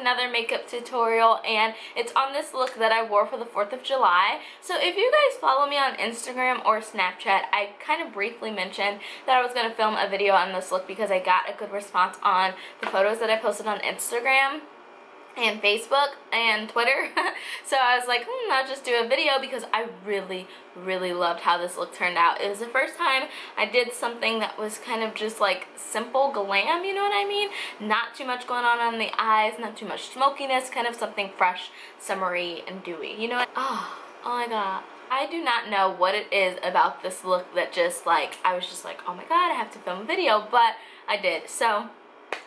another makeup tutorial, and it's on this look that I wore for the 4th of July. So if you guys follow me on Instagram or Snapchat, I kind of briefly mentioned that I was going to film a video on this look because I got a good response on the photos that I posted on Instagram and Facebook and Twitter. So I was like, I'll just do a video because I really loved how this look turned out. It was the first time I did something that was kind of just like simple glam, you know what I mean? Not too much going on the eyes, not too much smokiness, kind of something fresh, summery, and dewy. You know what? Oh my god. I do not know what it is about this look that just like, I was just like, oh my god, I have to film a video, but I did. So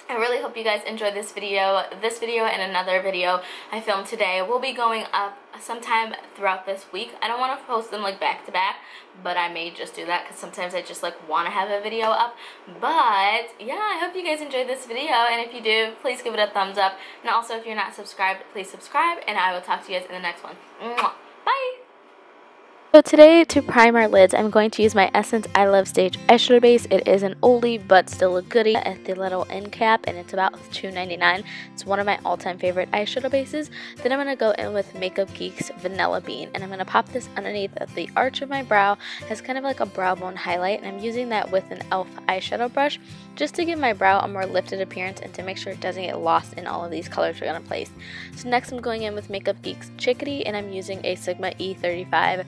I really hope you guys enjoyed this video. This video and another video I filmed today will be going up sometime throughout this week. I don't want to post them like back to back, but I may just do that because sometimes I just like want to have a video up. But yeah, I hope you guys enjoyed this video, and if you do, please give it a thumbs up. And also, if you're not subscribed, please subscribe, and I will talk to you guys in the next one. Mwah. Bye! So today, to prime our lids, I'm going to use my Essence I Love Stage eyeshadow base. It is an oldie but still a goodie at the little end cap, and it's about $2.99. It's one of my all-time favorite eyeshadow bases. Then I'm going to go in with MakeupGeek's Vanilla Bean, and I'm going to pop this underneath of the arch of my brow as kind of like a brow bone highlight, and I'm using that with an e.l.f. eyeshadow brush just to give my brow a more lifted appearance and to make sure it doesn't get lost in all of these colors we're going to place. So next I'm going in with MakeupGeek's Chickadee, and I'm using a Sigma E35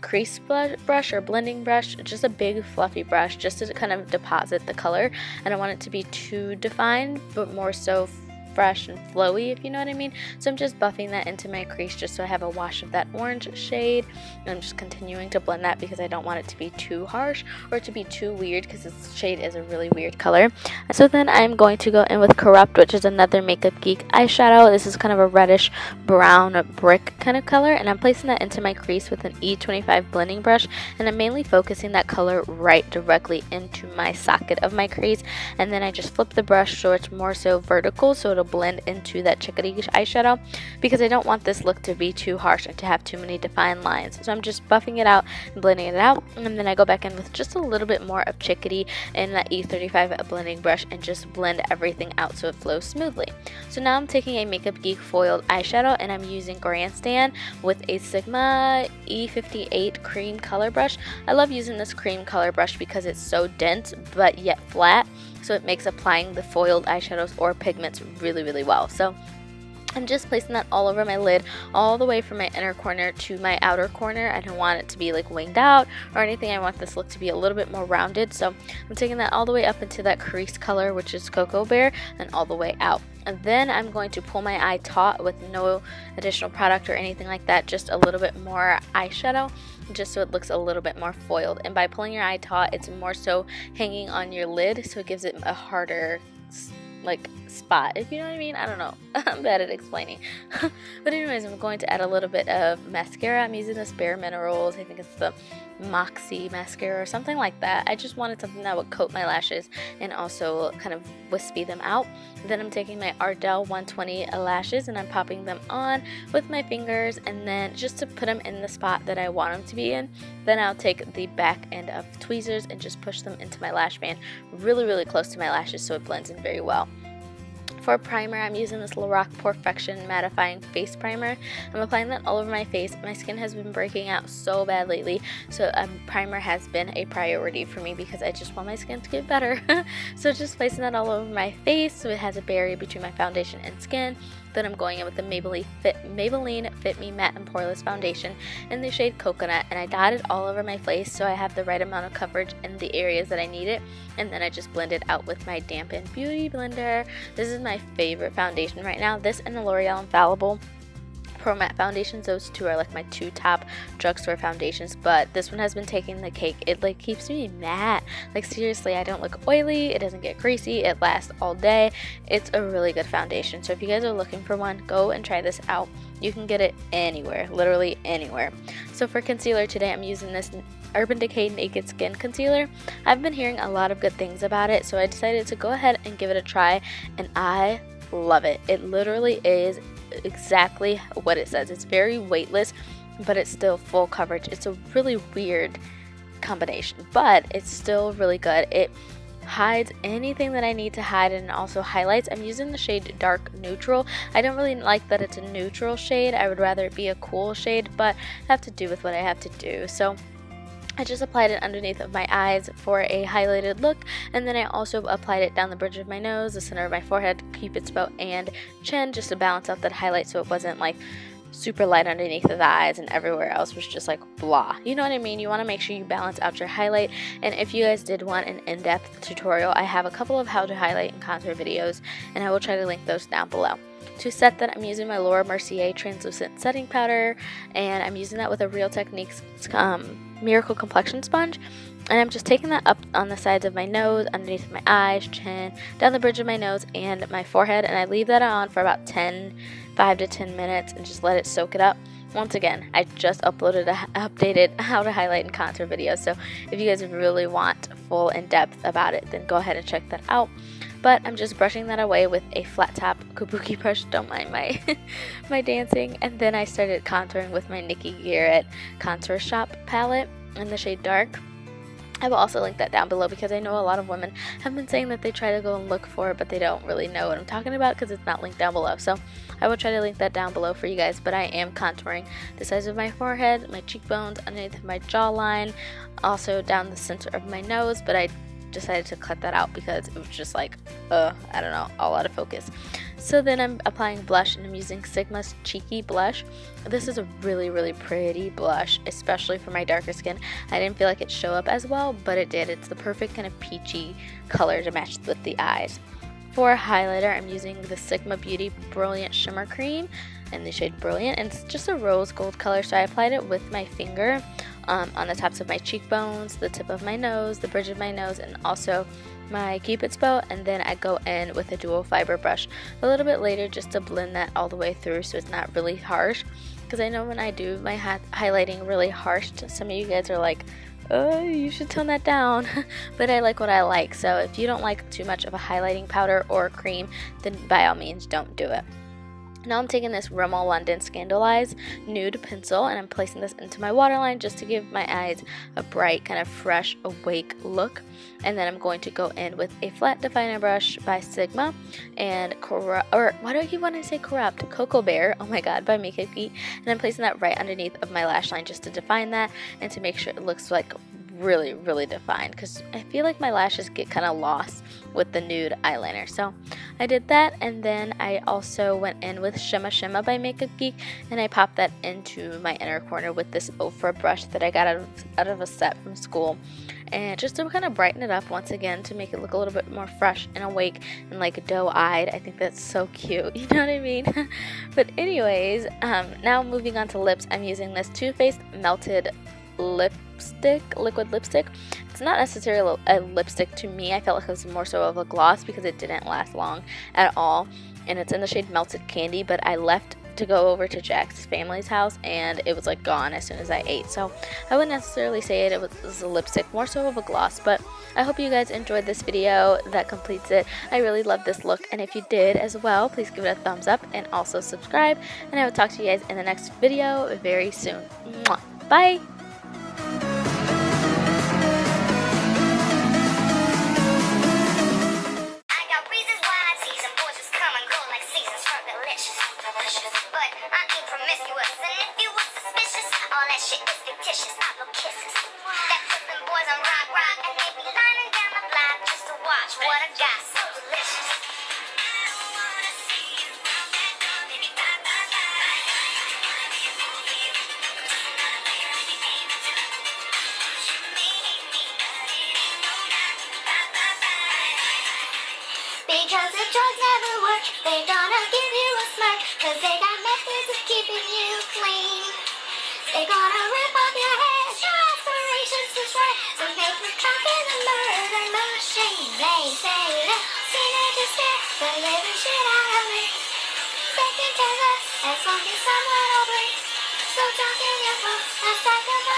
crease brush or blending brush, just a big fluffy brush just to kind of deposit the color. I don't want it to be too defined, but more so fresh and flowy, if you know what I mean. So I'm just buffing that into my crease just so I have a wash of that orange shade, and I'm just continuing to blend that because I don't want it to be too harsh or to be too weird, because this shade is a really weird color. And so then I'm going to go in with Corrupt, which is another Makeup Geek eyeshadow. This is kind of a reddish brown brick kind of color, and I'm placing that into my crease with an E25 blending brush, and I'm mainly focusing that color right directly into my socket of my crease. And then I just flip the brush so it's more so vertical, so it'll blend into that Chickadee eyeshadow, because I don't want this look to be too harsh and to have too many defined lines. So I'm just buffing it out and blending it out, and then I go back in with just a little bit more of Chickadee in that E35 blending brush and just blend everything out so it flows smoothly. So now I'm taking a Makeup Geek foiled eyeshadow, and I'm using Grandstand with a Sigma E58 cream color brush. I love using this cream color brush because it's so dense but yet flat, so it makes applying the foiled eyeshadows or pigments really well. So I'm just placing that all over my lid, all the way from my inner corner to my outer corner. I don't want it to be like winged out or anything. I want this look to be a little bit more rounded. So I'm taking that all the way up into that crease color, which is Cocoa Bear, and all the way out. And then I'm going to pull my eye taut with no additional product or anything like that, just a little bit more eyeshadow, just so it looks a little bit more foiled. And by pulling your eye taut, it's more so hanging on your lid, so it gives it a harder like spot, if you know what I mean. I don't know. I'm bad at explaining. But anyways, I'm going to add a little bit of mascara. I'm using this Bare Minerals. I think it's the Moxie mascara or something like that. I just wanted something that would coat my lashes and also kind of wispy them out. Then I'm taking my Ardell 120 lashes, and I'm popping them on with my fingers, and then just to put them in the spot that I want them to be in. Then I'll take the back end of tweezers and just push them into my lash band really close to my lashes so it blends in very well. For primer, I'm using this Lorac Porefection Mattifying Face Primer. I'm applying that all over my face. My skin has been breaking out so bad lately, so primer has been a priority for me because I just want my skin to get better. So just placing that all over my face so it has a barrier between my foundation and skin. Then I'm going in with the Maybelline Fit Me Matte and Poreless Foundation in the shade Coconut, and I dot it all over my face so I have the right amount of coverage in the areas that I need it. And then I just blend it out with my dampened beauty blender. This is my favorite foundation right now. This and the L'Oreal Infallible Pro Matte foundations. Those two are like my two top drugstore foundations, but this one has been taking the cake. It like keeps me matte. Like seriously, I don't look oily, it doesn't get greasy, it lasts all day. It's a really good foundation. So if you guys are looking for one, go and try this out. You can get it anywhere, literally anywhere. So for concealer today, I'm using this Urban Decay Naked Skin Concealer. I've been hearing a lot of good things about it, so I decided to go ahead and give it a try, and I love it. It literally is exactly what it says. It's very weightless, but it's still full coverage. It's a really weird combination, but it's still really good. It hides anything that I need to hide, and also highlights. I'm using the shade Dark Neutral. I don't really like that it's a neutral shade. I would rather it be a cool shade, but I have to do with what I have to do. So I just applied it underneath of my eyes for a highlighted look, and then I also applied it down the bridge of my nose, the center of my forehead, Cupid's bow, and chin, just to balance out that highlight so it wasn't like super light underneath of the eyes and everywhere else was just like blah. You know what I mean? You want to make sure you balance out your highlight. And if you guys did want an in-depth tutorial, I have a couple of how to highlight and contour videos, and I will try to link those down below. To set that, I'm using my Laura Mercier translucent setting powder, and I'm using that with a Real Techniques Miracle Complexion Sponge. And I'm just taking that up on the sides of my nose, underneath my eyes, chin, down the bridge of my nose, and my forehead. And I leave that on for about 5 to 10 minutes and just let it soak it up. Once again, I just uploaded updated how to highlight and contour video. So if you guys really want full in-depth about it, then go ahead and check that out. But I'm just brushing that away with a flat top kabuki brush. Don't mind my my dancing. And then I started contouring with my Niki Garret Contour Shop palette in the shade Dark. I will also link that down below because I know a lot of women have been saying that they try to go and look for it, but they don't really know what I'm talking about because it's not linked down below. So I will try to link that down below for you guys, but I am contouring the sides of my forehead, my cheekbones, underneath my jawline, also down the center of my nose, but I decided to cut that out because it was just like, I don't know, all out of focus. So then I'm applying blush, and I'm using Sigma's Cheeky Blush. This is a really, really pretty blush, especially for my darker skin. I didn't feel like it showed up as well, but it did. It's the perfect kind of peachy color to match with the eyes. For highlighter, I'm using the Sigma Beauty Brilliant Shimmer Cream in the shade Brilliant, and it's just a rose gold color, so I applied it with my finger on the tops of my cheekbones, the tip of my nose, the bridge of my nose, and also my Cupid's bow. And then I go in with a dual fiber brush a little bit later just to blend that all the way through so it's not really harsh, because I know when I do my highlighting really harsh, some of you guys are like, oh, you should tone that down. But I like what I like, so if you don't like too much of a highlighting powder or cream, then by all means don't do it. Now I'm taking this Rimmel London Scandalize nude pencil, and I'm placing this into my waterline just to give my eyes a bright, kind of fresh, awake look. And then I'm going to go in with a flat definer brush by Sigma and why do I keep wanting to say corrupt? Cocoa Bear, oh my god, by MakeupGeek. And I'm placing that right underneath of my lash line just to define that and to make sure it looks like really, really defined, because I feel like my lashes get kind of lost with the nude eyeliner. So I did that, and then I also went in with Shimma Shimma by MakeupGeek, and I popped that into my inner corner with this Ofra brush that I got out of a set from school, and just to kind of brighten it up once again to make it look a little bit more fresh and awake and like doe-eyed. I think that's so cute, you know what I mean? But anyways, now moving on to lips, I'm using this Too Faced Melted liquid lipstick. It's not necessarily a lipstick to me. I felt like it was more so of a gloss because it didn't last long at all, and it's in the shade Melted Candy, but I left to go over to Jack's family's house and it was like gone as soon as I ate, so I wouldn't necessarily say it was a lipstick, more so of a gloss. But I hope you guys enjoyed this video. That completes it. I really love this look, and if you did as well, please give it a thumbs up and also subscribe, and I will talk to you guys in the next video very soon. Mwah. Bye! But I ain't promiscuous, and if you was suspicious, all that shit is fictitious. I blow kisses. That puts them boys on rock, and they be lining down the block just to watch what I got. So delicious. I don't wanna see you round that door, baby. Bye bye bye. Wanna be a fool for you? I'm just another layer in the game until you may hate me, but it ain't no lie. Bye bye bye. Because if drugs never work, they're gonna give you a smirk, 'cause they got methods of keeping you clean. They're gonna rip off your head, your aspirations to try to make the cop in the murder machine. They say that, see they just get the living shit out of me. They can tell us as long as someone will breathe. So talk in your phone, I stack them